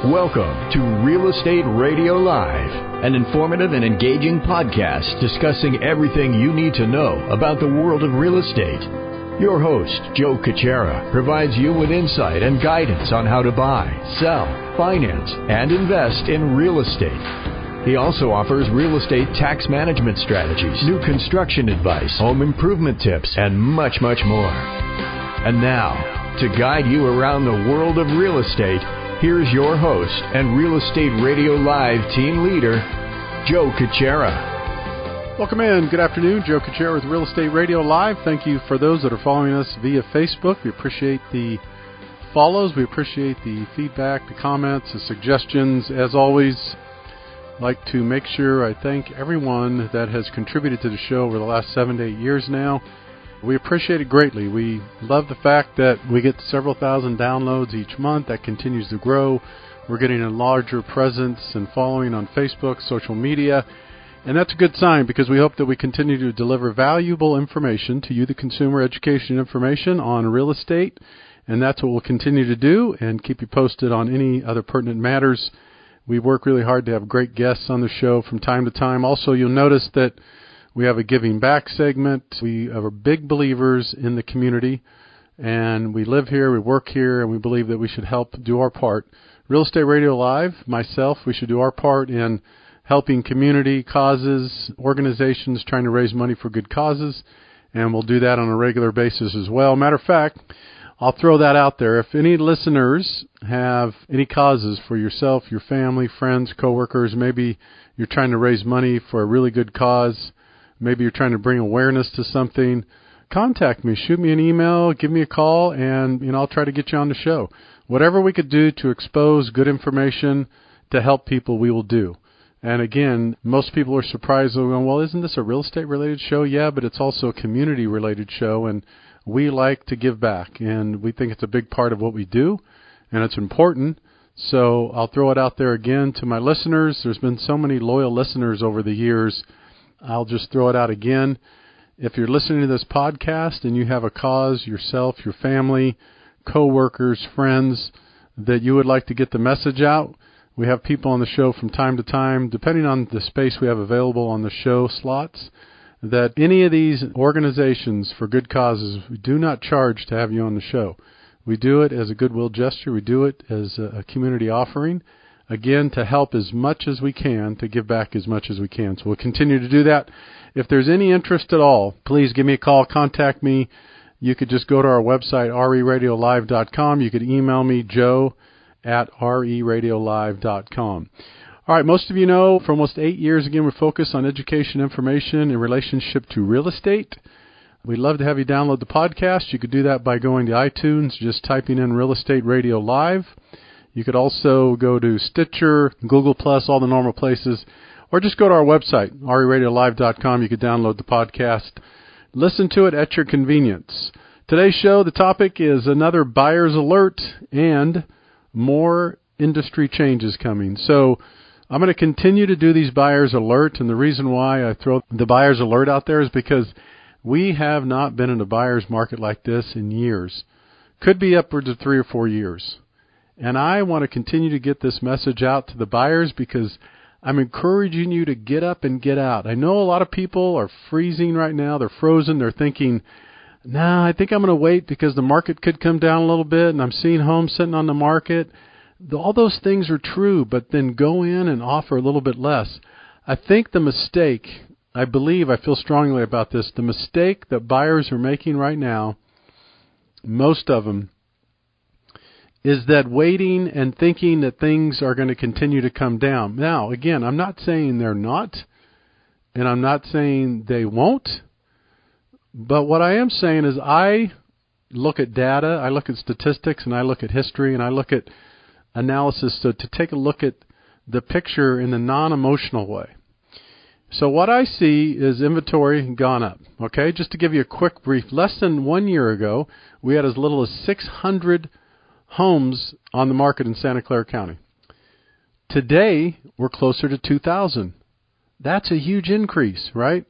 Welcome to Real Estate Radio Live, an informative and engaging podcast discussing everything you need to know about the world of real estate. Your host, Joe Caccera, provides you with insight and guidance on how to buy, sell, finance, and invest in real estate. He also offers real estate tax management strategies, new construction advice, home improvement tips, and much, much more. And now, to guide you around the world of real estate, here's your host and Real Estate Radio Live team leader, Joe Caccera. Welcome in. Good afternoon. Joe Caccera with Real Estate Radio Live. Thank you for those that are following us via Facebook. We appreciate the follows. We appreciate the feedback, the comments, the suggestions. As always, I'd like to make sure I thank everyone that has contributed to the show over the last 7 to 8 years now. We appreciate it greatly. We love the fact that we get several thousand downloads each month. That continues to grow. We're getting a larger presence and following on Facebook, social media, and that's a good sign because we hope that we continue to deliver valuable information to you, the consumer, education information on real estate, and that's what we'll continue to do and keep you posted on any other pertinent matters. We work really hard to have great guests on the show from time to time. Also, you'll notice that we have a giving back segment. We are big believers in the community, and we live here, we work here, and we believe that we should help do our part. Real Estate Radio Live, myself, we should do our part in helping community causes, organizations trying to raise money for good causes, and we'll do that on a regular basis as well. Matter of fact, I'll throw that out there. If any listeners have any causes for yourself, your family, friends, coworkers, maybe you're trying to raise money for a really good cause, maybe you're trying to bring awareness to something, contact me. Shoot me an email, give me a call, and I'll try to get you on the show. Whatever we could do to expose good information to help people, we will do. And again, most people are surprised. They're going, well, isn't this a real estate-related show? Yeah, but it's also a community-related show, and we like to give back, and we think it's a big part of what we do, and it's important. So I'll throw it out there again to my listeners. There's been so many loyal listeners over the years. I'll just throw it out again. If you're listening to this podcast and you have a cause yourself, your family, coworkers, friends, that you would like to get the message out, we have people on the show from time to time, depending on the space we have available on the show slots, that any of these organizations for good causes, we do not charge to have you on the show. We do it as a goodwill gesture. We do it as a community offering. Again, to help as much as we can, to give back as much as we can. So we'll continue to do that. If there's any interest at all, please give me a call, contact me. You could just go to our website, RERadiolive.com. You could email me, joe@RERadiolive.com. All right, most of you know, for almost 8 years, again, we focus on education information in relationship to real estate. We'd love to have you download the podcast. You could do that by going to iTunes, just typing in Real Estate Radio Live. You could also go to Stitcher, Google+, all the normal places, or just go to our website, RERadiolive.com. You could download the podcast. Listen to it at your convenience. Today's show, the topic is another buyer's alert and more industry changes coming. So I'm going to continue to do these buyer's alert, and the reason why I throw the buyer's alert out there is because we have not been in a buyer's market like this in years. Could be upwards of 3 or 4 years. And I want to continue to get this message out to the buyers because I'm encouraging you to get up and get out. I know a lot of people are freezing right now. They're frozen. They're thinking, nah, I think I'm going to wait because the market could come down a little bit and I'm seeing homes sitting on the market. All those things are true, but then go in and offer a little bit less. I think the mistake, I feel strongly about this, the mistake that buyers are making right now, most of them, is that waiting and thinking that things are going to continue to come down. Now, again, I'm not saying they're not, and I'm not saying they won't, but what I am saying is I look at data, I look at statistics, and I look at history, and I look at analysis to take a look at the picture in a non-emotional way. So what I see is inventory gone up. Okay, just to give you a quick brief, less than 1 year ago, we had as little as 600 homes on the market in Santa Clara County. Today, we're closer to 2,000. That's a huge increase, right?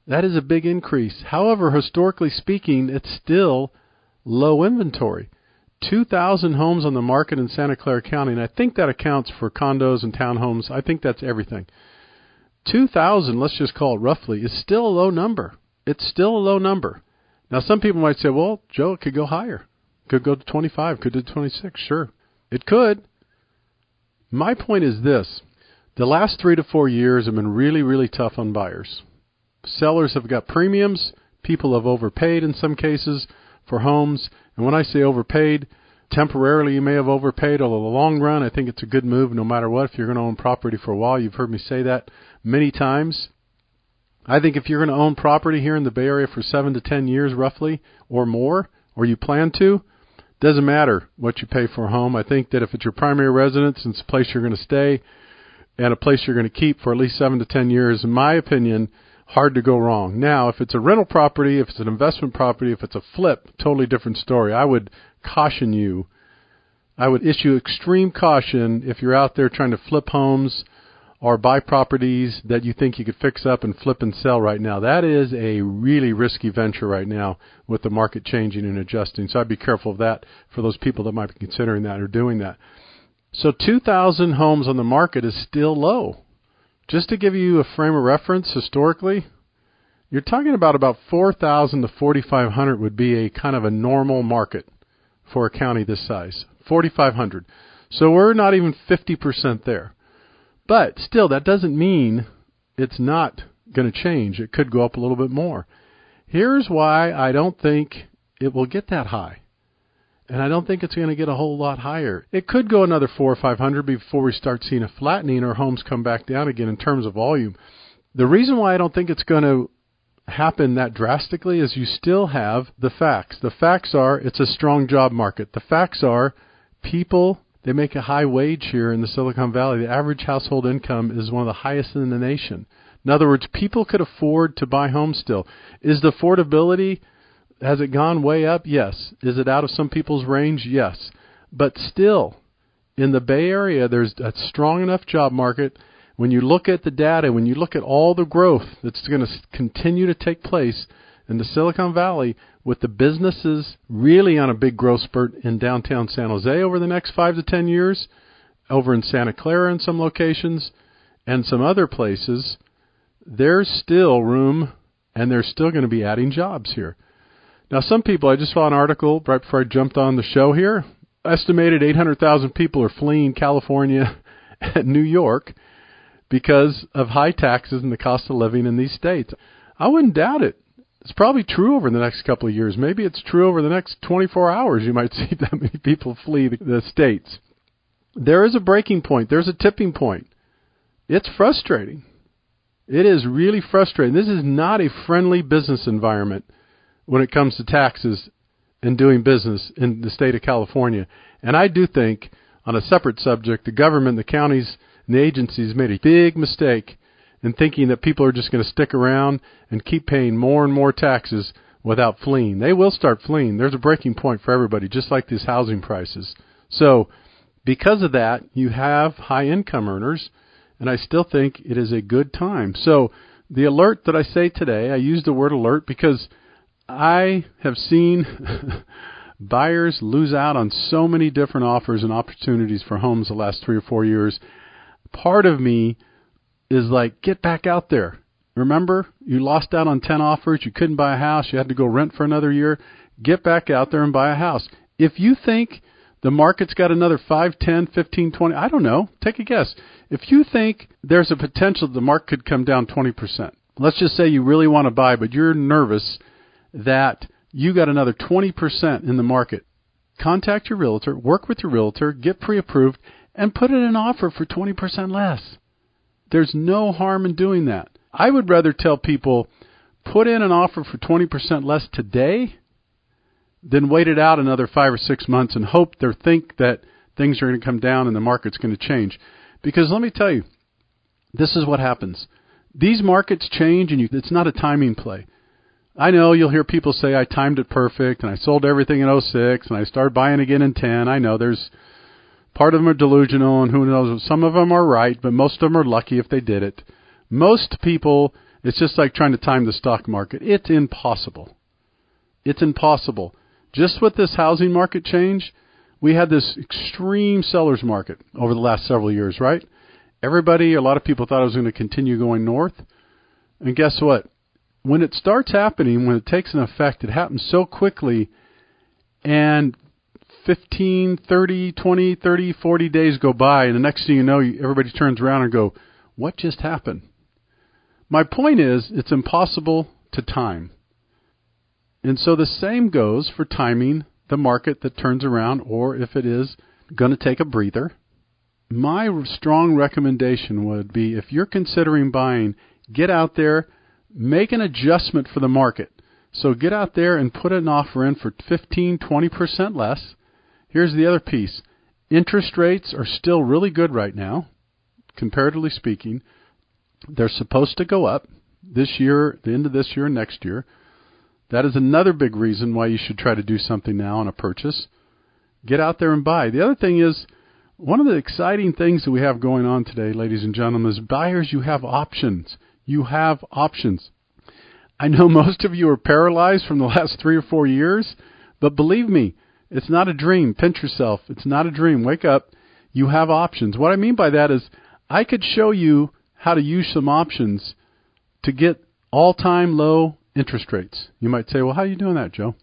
That is a big increase. However, historically speaking, it's still low inventory. 2,000 homes on the market in Santa Clara County, and I think that accounts for condos and townhomes. I think that's everything. 2,000, let's just call it roughly, is still a low number. It's still a low number. Now, some people might say, well, Joe, it could go higher. Could go to 25, could do 26. Sure, it could. My point is this. The last 3 to 4 years have been really, really tough on buyers. Sellers have got premiums. People have overpaid in some cases for homes. And when I say overpaid, temporarily you may have overpaid. Although in the long run, I think it's a good move no matter what. If you're going to own property for a while, you've heard me say that many times. I think if you're going to own property here in the Bay Area for 7 to 10 years roughly or more, or you plan to, doesn't matter what you pay for a home. I think that if it's your primary residence and it's a place you're going to stay and a place you're going to keep for at least 7 to 10 years, in my opinion, hard to go wrong. Now, if it's a rental property, if it's an investment property, if it's a flip, totally different story. I would caution you. I would issue extreme caution if you're out there trying to flip homes or buy properties that you think you could fix up and flip and sell right now. That is a really risky venture right now with the market changing and adjusting. So I'd be careful of that for those people that might be considering that or doing that. So 2,000 homes on the market is still low. Just to give you a frame of reference historically, you're talking about 4,000 to 4,500 would be a kind of a normal market for a county this size, 4,500. So we're not even 50% there. But still, that doesn't mean it's not going to change. It could go up a little bit more. Here's why I don't think it will get that high. And I don't think it's going to get a whole lot higher. It could go another 400 or 500 before we start seeing a flattening or homes come back down again in terms of volume. The reason why I don't think it's going to happen that drastically is you still have the facts. The facts are it's a strong job market. The facts are people, they make a high wage here in the Silicon Valley. The average household income is one of the highest in the nation. In other words, people could afford to buy homes still. Is the affordability, has it gone way up? Yes. Is it out of some people's range? Yes. But still, in the Bay Area, there's a strong enough job market. When you look at the data, when you look at all the growth that's going to continue to take place in the Silicon Valley, with the businesses really on a big growth spurt in downtown San Jose over the next 5 to 10 years, over in Santa Clara in some locations, and some other places, there's still room, and they're still going to be adding jobs here. Now, some people, I just saw an article right before I jumped on the show here, estimated 800,000 people are fleeing California and New York because of high taxes and the cost of living in these states. I wouldn't doubt it. It's probably true over the next couple of years. Maybe it's true over the next 24 hours. You might see that many people flee the states. There is a breaking point. There's a tipping point. It's frustrating. It is really frustrating. This is not a friendly business environment when it comes to taxes and doing business in the state of California. And I do think, on a separate subject, the government, the counties, and the agencies made a big mistake in thinking that people are just going to stick around and keep paying more and more taxes without fleeing. They will start fleeing. There's a breaking point for everybody, just like these housing prices. So because of that, you have high income earners, and I still think it is a good time. So the alert that I say today, I use the word alert because I have seen buyers lose out on so many different offers and opportunities for homes the last 3 or 4 years. Part of me is like, get back out there. Remember, you lost out on 10 offers. You couldn't buy a house. You had to go rent for another year. Get back out there and buy a house. If you think the market's got another 5, 10, 15, 20, I don't know, take a guess. If you think there's a potential the market could come down 20%, let's just say you really want to buy, but you're nervous that you got another 20% in the market. Contact your realtor, work with your realtor, get pre-approved, and put in an offer for 20% less. There's no harm in doing that. I would rather tell people, put in an offer for 20% less today than wait it out another 5 or 6 months and hope they think that things are going to come down and the market's going to change. Because let me tell you, this is what happens. These markets change, and it's not a timing play. I know you'll hear people say, I timed it perfect, and I sold everything in 06, and I started buying again in 10. I know there's part of them are delusional, and who knows, some of them are right, but most of them are lucky if they did it. Most people, it's just like trying to time the stock market. It's impossible. It's impossible. Just with this housing market change, We had this extreme seller's market over the last several years, right? A lot of people thought it was going to continue going north. And guess what? When it starts happening, when it takes an effect, it happens so quickly, and 15, 30, 20, 30, 40 days go by, and the next thing you know, everybody turns around and go, what just happened? My point is, it's impossible to time. And so the same goes for timing the market that turns around, or if it is going to take a breather. My strong recommendation would be, if you're considering buying, get out there, make an adjustment for the market. So get out there and put an offer in for 15, 20% less. Here's the other piece. Interest rates are still really good right now, comparatively speaking. They're supposed to go up this year, the end of this year and next year. That is another big reason why you should try to do something now on a purchase. Get out there and buy. The other thing is, one of the exciting things that we have going on today, ladies and gentlemen, is buyers, you have options. You have options. I know most of you are paralyzed from the last 3 or 4 years, but believe me, it's not a dream. Pinch yourself. It's not a dream. Wake up. You have options. What I mean by that is, I could show you how to use some options to get all-time low interest rates. You might say, well, how are you doing that, Joe?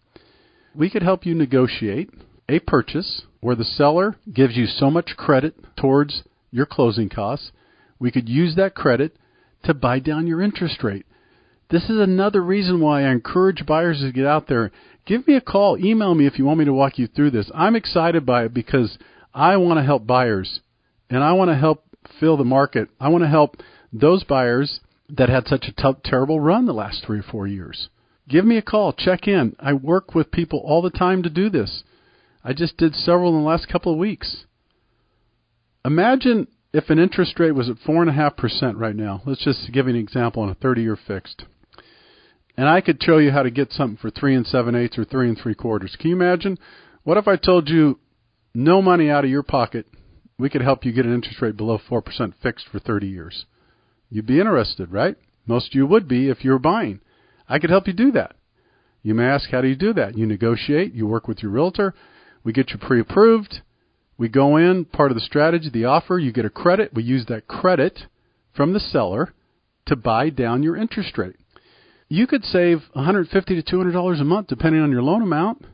We could help you negotiate a purchase where the seller gives you so much credit towards your closing costs. We could use that credit to buy down your interest rate. This is another reason why I encourage buyers to get out there. Give me a call. Email me if you want me to walk you through this. I'm excited by it because I want to help buyers, and I want to help fill the market. I want to help those buyers that had such a terrible run the last 3 or 4 years. Give me a call. Check in. I work with people all the time to do this. I just did several in the last couple of weeks. Imagine if an interest rate was at 4.5% right now. Let's just give you an example on a 30-year fixed. And I could show you how to get something for 3 7/8 or 3 3/4. Can you imagine? What if I told you no money out of your pocket, we could help you get an interest rate below 4% fixed for 30 years? You'd be interested, right? Most of you would be if you were buying. I could help you do that. You may ask, how do you do that? You negotiate. You work with your realtor. We get you pre-approved. We go in, part of the strategy, the offer, you get a credit. We use that credit from the seller to buy down your interest rate. You could save $150 to $200 a month depending on your loan amount,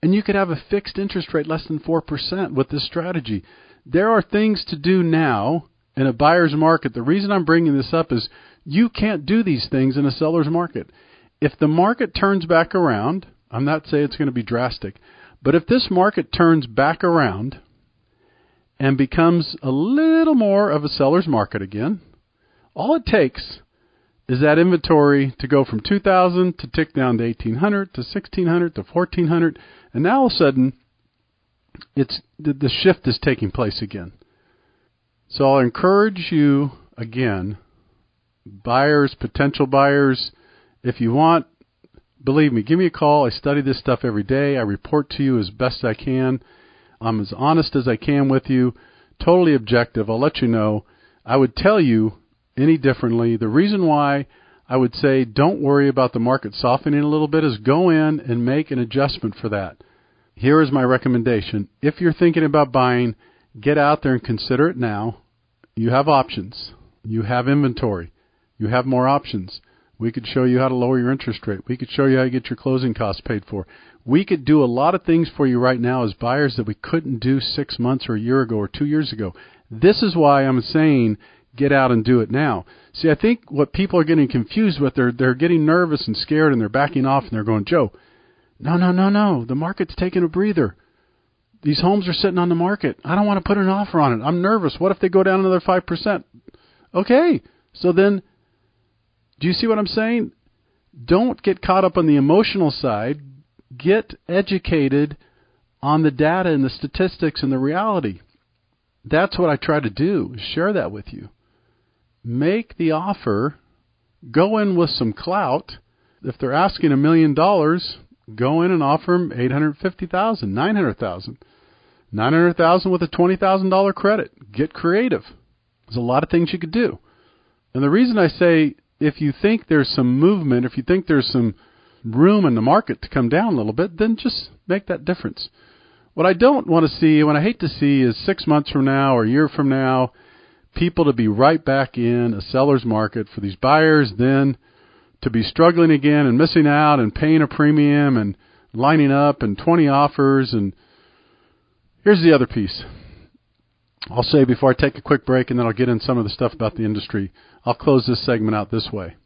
and you could have a fixed interest rate less than 4% with this strategy. There are things to do now in a buyer's market. The reason I'm bringing this up is you can't do these things in a seller's market. If the market turns back around, I'm not saying it's going to be drastic, but if this market turns back around and becomes a little more of a seller's market again, all it takes is that inventory to go from 2,000 to tick down to 1,800 to 1,600 to 1,400, and now all of a sudden it's the shift is taking place again. So I'll encourage you again, buyers, potential buyers, if you want, believe me, give me a call. I study this stuff every day. I report to you as best I can. I'm as honest as I can with you, totally objective. I'll let you know. I would tell you any differently. The reason why I would say don't worry about the market softening a little bit is go in and make an adjustment for that. Here is my recommendation. If you're thinking about buying, get out there and consider it now. You have options. You have inventory. You have more options. We could show you how to lower your interest rate. We could show you how to get your closing costs paid for. We could do a lot of things for you right now as buyers that we couldn't do 6 months or a year ago or 2 years ago. This is why I'm saying get out and do it now. See, I think what people are getting confused with, they're getting nervous and scared and they're backing off and they're going, Joe, no. The market's taking a breather. These homes are sitting on the market. I don't want to put an offer on it. I'm nervous. What if they go down another 5%? Okay, so then, do you see what I'm saying? Don't get caught up on the emotional side. Get educated on the data and the statistics and the reality. That's what I try to do, share that with you. Make the offer. Go in with some clout. If they're asking $1 million, go in and offer them $850,000, $900,000. $900,000 with a $20,000 credit. Get creative. There's a lot of things you could do. And the reason I say, if you think there's some movement, if you think there's some room in the market to come down a little bit, then just make that difference. What I don't want to see, what I hate to see, is 6 months from now or a year from now, people to be right back in a seller's market for these buyers, then to be struggling again and missing out and paying a premium and lining up and 20 offers. And here's the other piece. I'll say before I take a quick break, and then I'll get in some of the stuff about the industry. I'll close this segment out this way.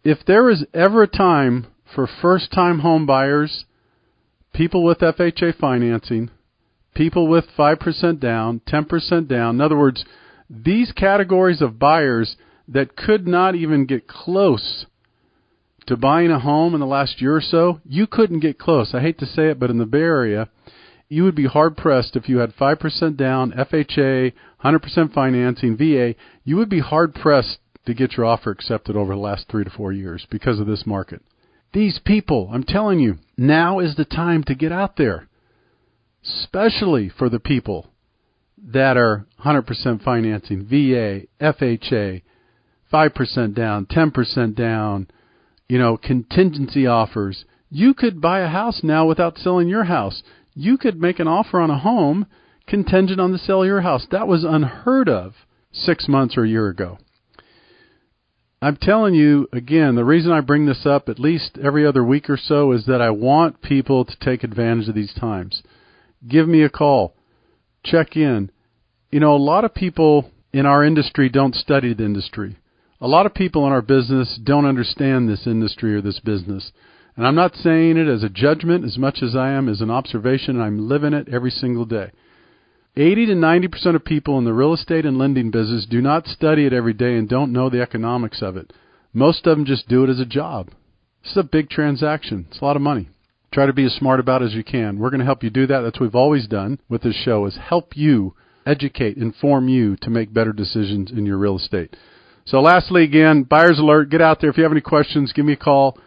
If there is ever a time for first-time home buyers, people with FHA financing, people with 5% down, 10% down, in other words, these categories of buyers that could not even get close to buying a home in the last year or so, you couldn't get close. I hate to say it, but in the Bay Area, you would be hard-pressed if you had 5% down, FHA, 100% financing, VA, you would be hard-pressed to get your offer accepted over the last 3 to 4 years because of this market. These people, I'm telling you, now is the time to get out there, especially for the people that are 100% financing, VA, FHA, 5% down, 10% down, contingency offers. You could buy a house now without selling your house. You could make an offer on a home contingent on the sale of your house. That was unheard of 6 months or a year ago. I'm telling you, again, the reason I bring this up at least every other week or so is that I want people to take advantage of these times. Give me a call. Check in. A lot of people in our industry don't study the industry. A lot of people in our business don't understand this industry or this business. And I'm not saying it as a judgment as much as I am as an observation, and I'm living it every single day. 80 to 90% of people in the real estate and lending business do not study it every day and don't know the economics of it. Most of them just do it as a job. This is a big transaction. It's a lot of money. Try to be as smart about it as you can. We're going to help you do that. That's what we've always done with this show, is help you, educate, inform you to make better decisions in your real estate. So lastly, again, buyer's alert. Get out there. If you have any questions, give me a call.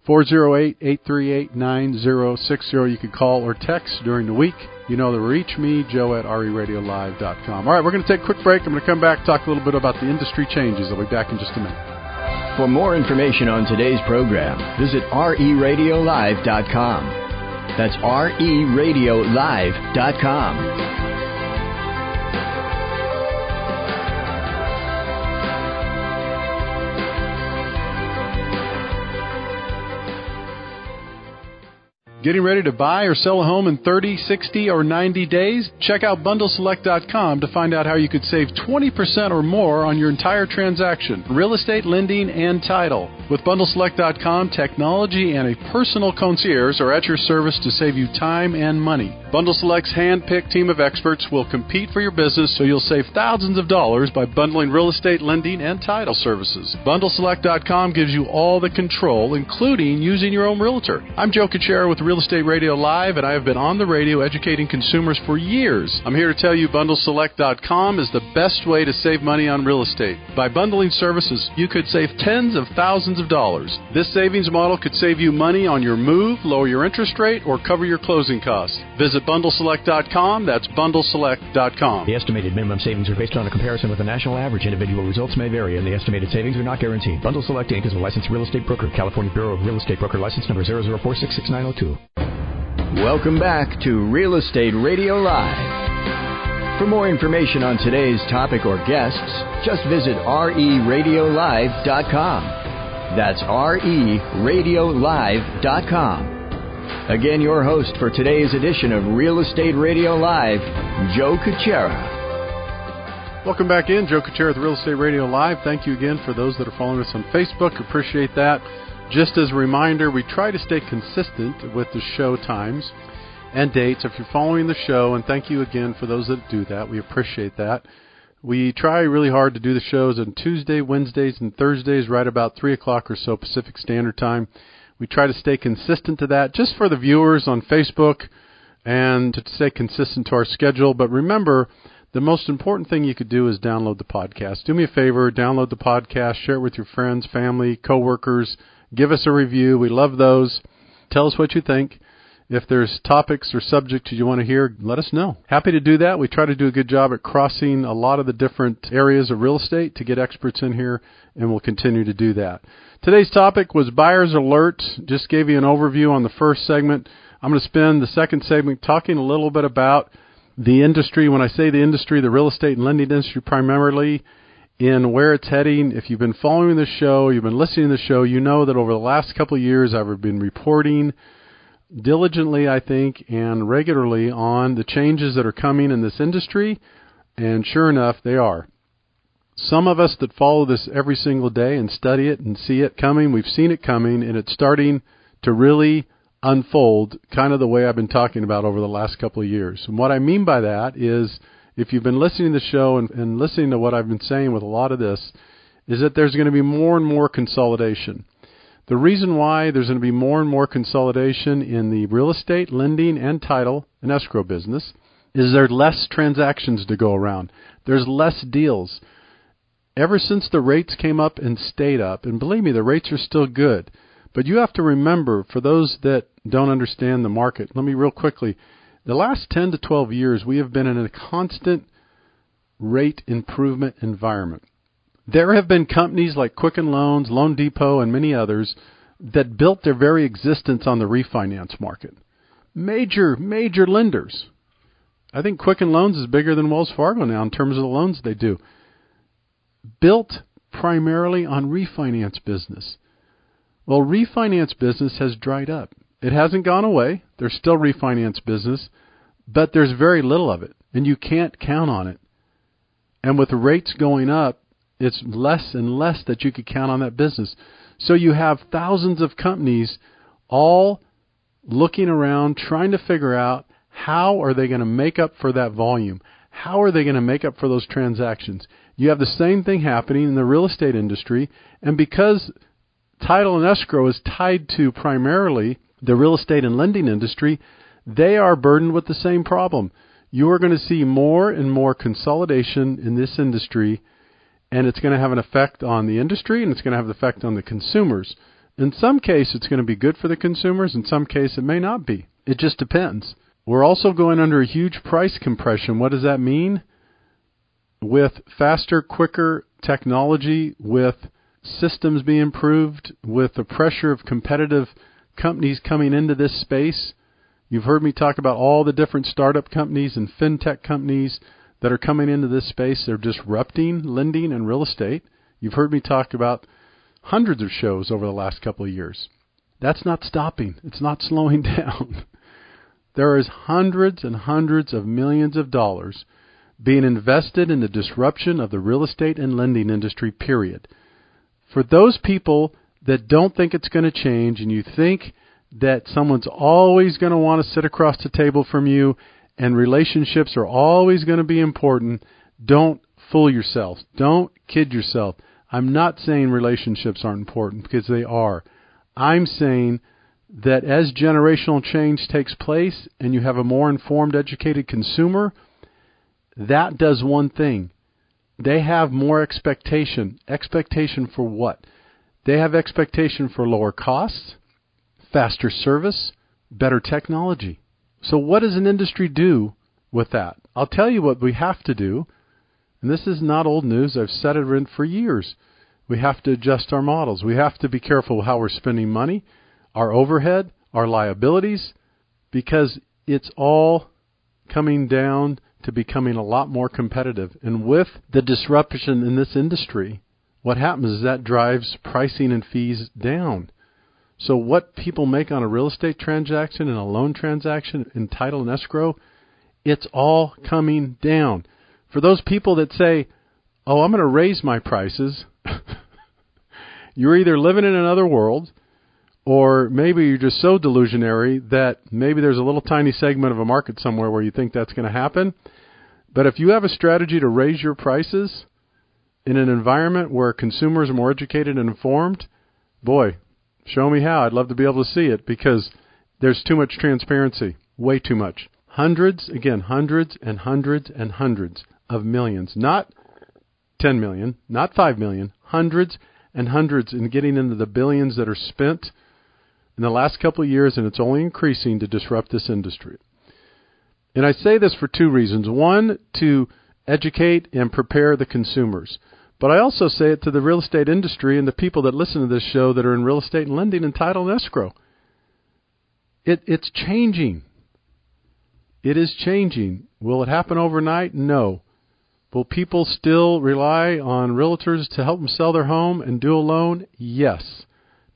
408-838-9060. You can call or text during the week. You know to reach me, Joe at RERL-1556. All right, we're going to take a quick break. I'm going to come back, talk a little bit about the industry changes. I'll be back in just a minute. For more information on today's program, visit RERadiolive.com. That's RERadiolive.com. Getting ready to buy or sell a home in 30, 60, or 90 days? Check out BundleSelect.com to find out how you could save 20% or more on your entire transaction, real estate, lending, and title. With BundleSelect.com, technology and a personal concierge are at your service to save you time and money. BundleSelect's hand-picked team of experts will compete for your business, so you'll save thousands of dollars by bundling real estate, lending, and title services. BundleSelect.com gives you all the control, including using your own realtor. I'm Joe Kuchera with Real Estate Radio Live, and I have been on the radio educating consumers for years. I'm here to tell you BundleSelect.com is the best way to save money on real estate. By bundling services, you could save tens of thousands of dollars. This savings model could save you money on your move, lower your interest rate, or cover your closing costs. Visit BundleSelect.com. That's BundleSelect.com. The estimated minimum savings are based on a comparison with the national average. Individual results may vary, and the estimated savings are not guaranteed. Bundle Select Inc. is a licensed real estate broker. California Bureau of Real Estate Broker license number 004666902. Welcome back to Real Estate Radio Live. For more information on today's topic or guests, just visit RERadiolive.com. That's RERadiolive.com. Again, your host for today's edition of Real Estate Radio Live, Joe Kuchera. Welcome back in. Joe Kuchera with Real Estate Radio Live. Thank you again for those that are following us on Facebook. Appreciate that. Just as a reminder, we try to stay consistent with the show times and dates. If you're following the show, and thank you again for those that do that, we appreciate that. We try really hard to do the shows on Tuesday, Wednesdays, and Thursdays right about 3 o'clock or so Pacific Standard Time. We try to stay consistent to that just for the viewers on Facebook and to stay consistent to our schedule. But remember, the most important thing you could do is download the podcast. Do me a favor, download the podcast, share it with your friends, family, coworkers. Give us a review. We love those. Tell us what you think. If there's topics or subjects you want to hear, let us know. Happy to do that. We try to do a good job at crossing a lot of the different areas of real estate to get experts in here, and we'll continue to do that. Today's topic was Buyer's Alert. Just gave you an overview on the first segment. I'm going to spend the second segment talking a little bit about the industry. When I say the industry, the real estate and lending industry primarily, in where it's heading. If you've been following the show, you've been listening to the show, you know that over the last couple of years I've been reporting diligently, I think, and regularly on the changes that are coming in this industry, and sure enough, they are. Some of us that follow this every single day and study it and see it coming, we've seen it coming, and it's starting to really unfold kind of the way I've been talking about over the last couple of years. And what I mean by that is, if you've been listening to the show and listening to what I've been saying with a lot of this, is that there's going to be more and more consolidation. The reason why there's going to be more and more consolidation in the real estate, lending, and title and escrow business is there's less transactions to go around. There's less deals. Ever since the rates came up and stayed up, and believe me, the rates are still good, but you have to remember, for those that don't understand the market, let me real quickly, the last 10 to 12 years, we have been in a constant rate improvement environment. There have been companies like Quicken Loans, Loan Depot, and many others that built their very existence on the refinance market. Major lenders. I think Quicken Loans is bigger than Wells Fargo now in terms of the loans they do. Built primarily on refinance business. Well, refinance business has dried up. It hasn't gone away. There's still refinance business, but there's very little of it, and you can't count on it. And with the rates going up, it's less and less that you could count on that business. So you have thousands of companies all looking around, trying to figure out how are they going to make up for that volume? How are they going to make up for those transactions? You have the same thing happening in the real estate industry, and because title and escrow is tied to primarily the real estate and lending industry, they are burdened with the same problem. You are going to see more and more consolidation in this industry, and it's going to have an effect on the industry, and it's going to have an effect on the consumers. In some case, it's going to be good for the consumers. In some case, it may not be. It just depends. We're also going under a huge price compression. What does that mean? With faster, quicker technology, with systems being improved, with the pressure of competitive companies coming into this space. You've heard me talk about all the different startup companies and fintech companies that are coming into this space. They're disrupting lending and real estate. You've heard me talk about hundreds of shows over the last couple of years. That's not stopping. It's not slowing down. There is hundreds and hundreds of millions of dollars being invested in the disruption of the real estate and lending industry, period. For those people that don't think it's going to change, and you think that someone's always going to want to sit across the table from you and relationships are always going to be important, don't fool yourselves. Don't kid yourself. I'm not saying relationships aren't important, because they are. I'm saying that as generational change takes place and you have a more informed, educated consumer, that does one thing. They have more expectation. Expectation for what? They have expectation for lower costs, faster service, better technology. So what does an industry do with that? I'll tell you what we have to do, and this is not old news. I've said it for years. We have to adjust our models. We have to be careful how we're spending money, our overhead, our liabilities, because it's all coming down to becoming a lot more competitive. And with the disruption in this industry, what happens is that drives pricing and fees down. So what people make on a real estate transaction and a loan transaction in title and escrow, it's all coming down. For those people that say, oh, I'm going to raise my prices, you're either living in another world, or maybe you're just so delusionary that maybe there's a little tiny segment of a market somewhere where you think that's going to happen. But if you have a strategy to raise your prices in an environment where consumers are more educated and informed, boy, show me how. I'd love to be able to see it, because there's too much transparency, way too much. Hundreds and hundreds and hundreds of millions, not 10 million, not 5 million, hundreds and hundreds, in getting into the billions that are spent in the last couple of years, and it's only increasing to disrupt this industry. And I say this for two reasons. One, to educate and prepare the consumers. But I also say it to the real estate industry and the people that listen to this show that are in real estate and lending and title and escrow. It's changing. It is changing. Will it happen overnight? No. Will people still rely on realtors to help them sell their home and do a loan? Yes.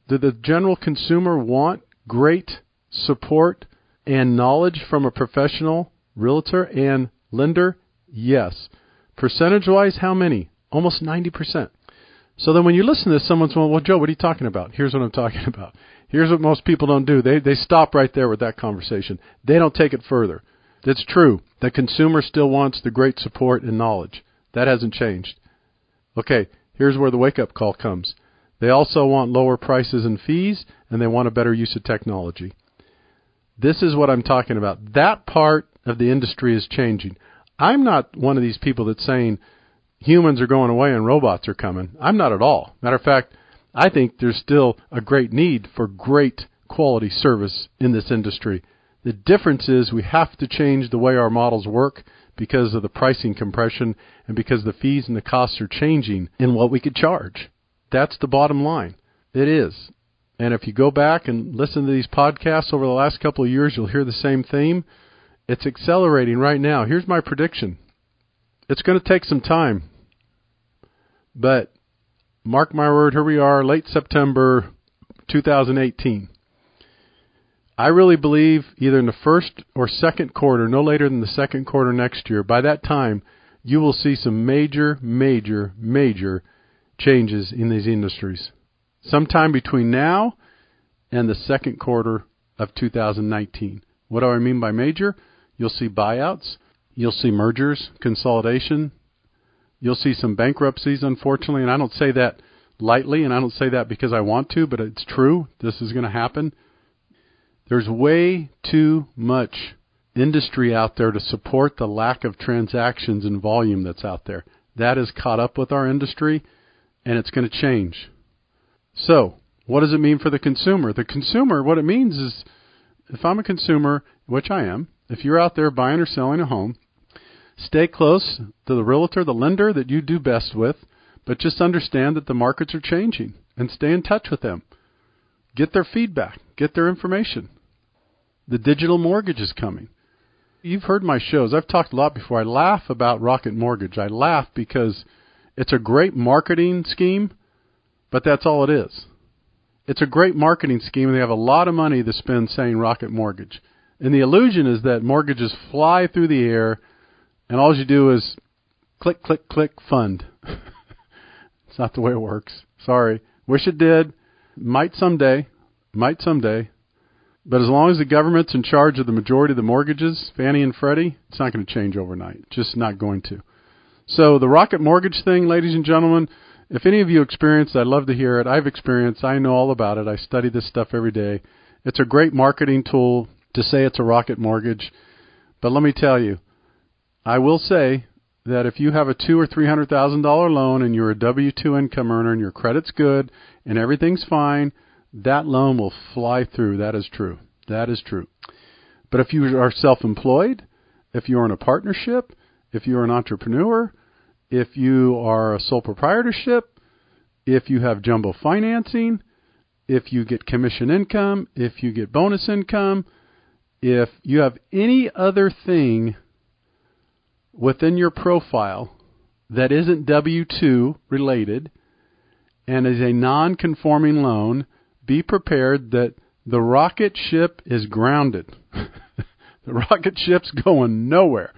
Do the general consumer want great support and knowledge from a professional realtor and lender? Yes. Percentage-wise, how many? Almost 90%. So then when you listen to this, someone's going, well, Joe, what are you talking about? Here's what I'm talking about. Here's what most people don't do. They stop right there with that conversation. They don't take it further. It's true. The consumer still wants the great support and knowledge. That hasn't changed. Okay, here's where the wake-up call comes. They also want lower prices and fees, and they want a better use of technology. This is what I'm talking about. That part of the industry is changing. I'm not one of these people that's saying humans are going away and robots are coming. I'm not at all. Matter of fact, I think there's still a great need for great quality service in this industry. The difference is we have to change the way our models work because of the pricing compression and because the fees and the costs are changing in what we could charge. That's the bottom line. It is. And if you go back and listen to these podcasts over the last couple of years, you'll hear the same theme. It's accelerating right now. Here's my prediction. It's going to take some time. But mark my word, here we are, late September 2018. I really believe either in the first or second quarter, no later than the second quarter next year, by that time, you will see some major, major, major changes in these industries. Sometime between now and the second quarter of 2019. What do I mean by major? You'll see buyouts. You'll see mergers, consolidation. You'll see some bankruptcies, unfortunately, and I don't say that lightly, and I don't say that because I want to, but it's true. This is going to happen. There's way too much industry out there to support the lack of transactions and volume that's out there. That has caught up with our industry, and it's going to change. So, what does it mean for the consumer? The consumer, what it means is, if I'm a consumer, which I am, if you're out there buying or selling a home, stay close to the realtor, the lender that you do best with, but just understand that the markets are changing and stay in touch with them. Get their feedback. Get their information. The digital mortgage is coming. You've heard my shows. I've talked a lot before. I laugh about Rocket Mortgage. I laugh because it's a great marketing scheme, but that's all it is. It's a great marketing scheme, and they have a lot of money to spend saying Rocket Mortgage. And the illusion is that mortgages fly through the air, and all you do is click, click, click, fund. It's not the way it works. Sorry. Wish it did. Might someday. But as long as the government's in charge of the majority of the mortgages, Fannie and Freddie, it's not going to change overnight. Just not going to. So the Rocket Mortgage thing, ladies and gentlemen, if any of you experienced, I'd love to hear it. I've experienced. I know all about it. I study this stuff every day. It's a great marketing tool to say it's a Rocket Mortgage. But let me tell you, I will say that if you have a $200,000 or $300,000 loan and you're a W-2 income earner and your credit's good and everything's fine, that loan will fly through. That is true. That is true. But if you are self-employed, if you're in a partnership, if you're an entrepreneur, if you are a sole proprietorship, if you have jumbo financing, if you get commission income, if you get bonus income, if you have any other thing within your profile that isn't W-2 related and is a non-conforming loan, be prepared that the rocket ship is grounded. The rocket ship's going nowhere.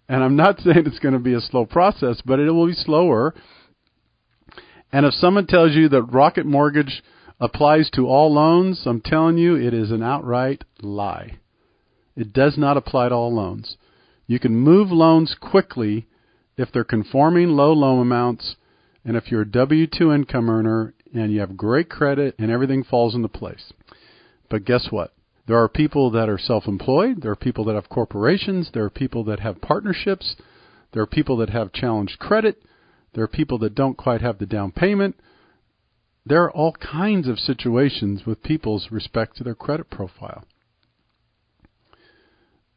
And I'm not saying it's going to be a slow process, but it will be slower. And if someone tells you that Rocket Mortgage applies to all loans, I'm telling you it is an outright lie. It does not apply to all loans. You can move loans quickly if they're conforming low loan amounts and if you're a W-2 income earner and you have great credit and everything falls into place. But guess what? There are people that are self-employed. There are people that have corporations. There are people that have partnerships. There are people that have challenged credit. There are people that don't quite have the down payment. There are all kinds of situations with people's respect to their credit profile.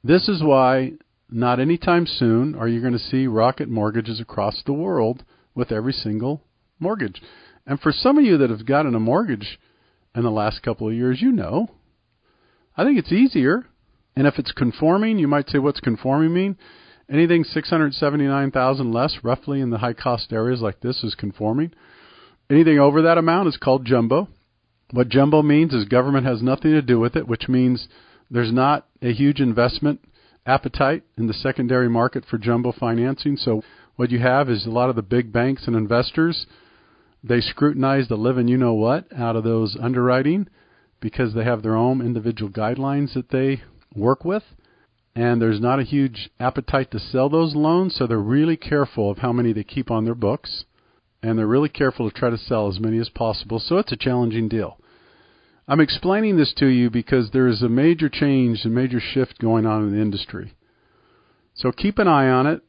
This is why not anytime soon are you going to see Rocket Mortgages across the world with every single mortgage. And for some of you that have gotten a mortgage in the last couple of years, you know, I think it's easier. And if it's conforming, you might say, what's conforming mean? Anything 679,000 less, roughly in the high-cost areas like this, is conforming. Anything over that amount is called jumbo. What jumbo means is government has nothing to do with it, which means there's not a huge investment appetite in the secondary market for jumbo financing. So what you have is a lot of the big banks and investors, they scrutinize the living you-know-what out of those underwriting because they have their own individual guidelines that they work with. And there's not a huge appetite to sell those loans, so they're really careful of how many they keep on their books. And they're really careful to try to sell as many as possible. So it's a challenging deal. I'm explaining this to you because there is a major change, a major shift going on in the industry. So keep an eye on it.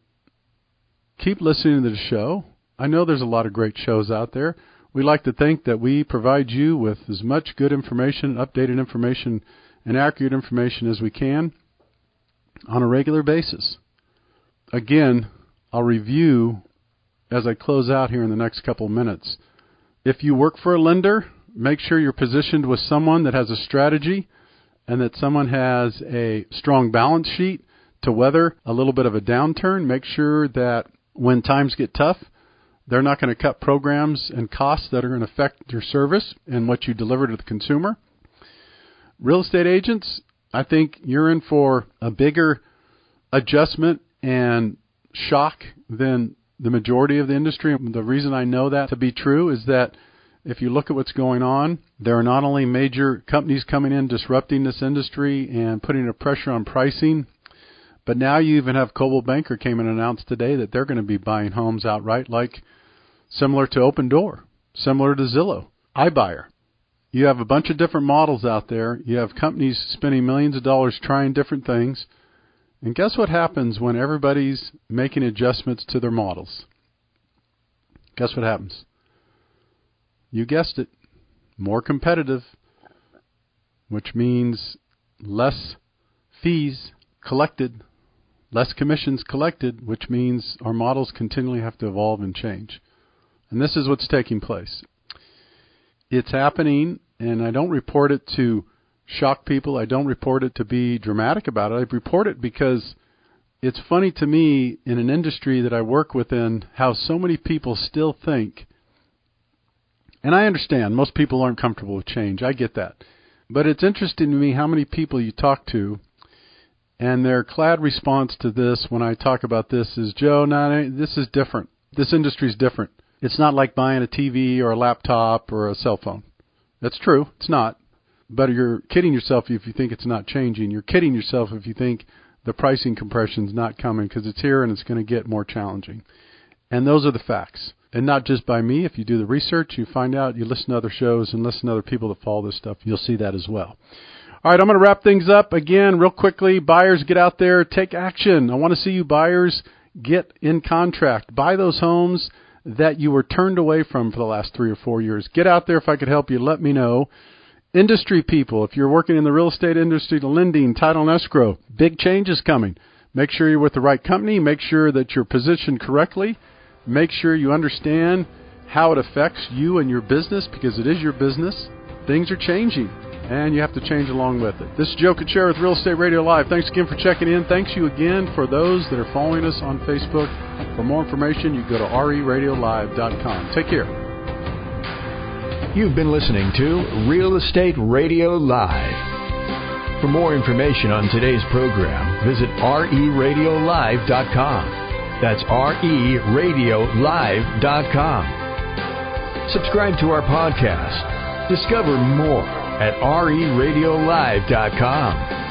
Keep listening to the show. I know there's a lot of great shows out there. We like to think that we provide you with as much good information, updated information, and accurate information as we can on a regular basis. Again, I'll review as I close out here in the next couple of minutes. If you work for a lender, make sure you're positioned with someone that has a strategy and that someone has a strong balance sheet to weather a little bit of a downturn. Make sure that when times get tough, they're not going to cut programs and costs that are going to affect your service and what you deliver to the consumer. Real estate agents, I think you're in for a bigger adjustment and shock than the majority of the industry. The reason I know that to be true is that if you look at what's going on, there are not only major companies coming in disrupting this industry and putting a pressure on pricing, but now you even have Coldwell Banker came and announced today that they're going to be buying homes outright, like similar to Open Door, similar to Zillow, iBuyer. You have a bunch of different models out there. You have companies spending millions of dollars trying different things. And guess what happens when everybody's making adjustments to their models? Guess what happens? You guessed it. More competitive, which means less fees collected, less commissions collected, which means our models continually have to evolve and change. And this is what's taking place. It's happening, and I don't report it to shock people. I don't report it to be dramatic about it. I report it because it's funny to me in an industry that I work within how so many people still think, and I understand most people aren't comfortable with change. I get that. But it's interesting to me how many people you talk to, and their glad response to this when I talk about this is, Joe, no, this is different. This industry is different. It's not like buying a TV or a laptop or a cell phone. That's true. It's not. But you're kidding yourself if you think it's not changing. You're kidding yourself if you think the pricing compression's not coming, because it's here and it's going to get more challenging. And those are the facts. And not just by me. If you do the research, you find out, you listen to other shows and listen to other people that follow this stuff, you'll see that as well. All right, I'm going to wrap things up again real quickly. Buyers, get out there, take action. I want to see you buyers get in contract. Buy those homes that you were turned away from for the last 3 or 4 years. Get out there. If I could help you, let me know. Industry people, if you're working in the real estate industry, the lending, title, and escrow, big change is coming. Make sure you're with the right company. Make sure that you're positioned correctly. Make sure you understand how it affects you and your business, because it is your business. Things are changing, and you have to change along with it. This is Joe Kuchera with Real Estate Radio Live. Thanks again for checking in. Thanks you again for those that are following us on Facebook. For more information, you go to RERL-1556.com. Take care. You've been listening to Real Estate Radio Live. For more information on today's program, visit RERadiolive.com. That's RERadiolive.com. Subscribe to our podcast. Discover more at RERadiolive.com.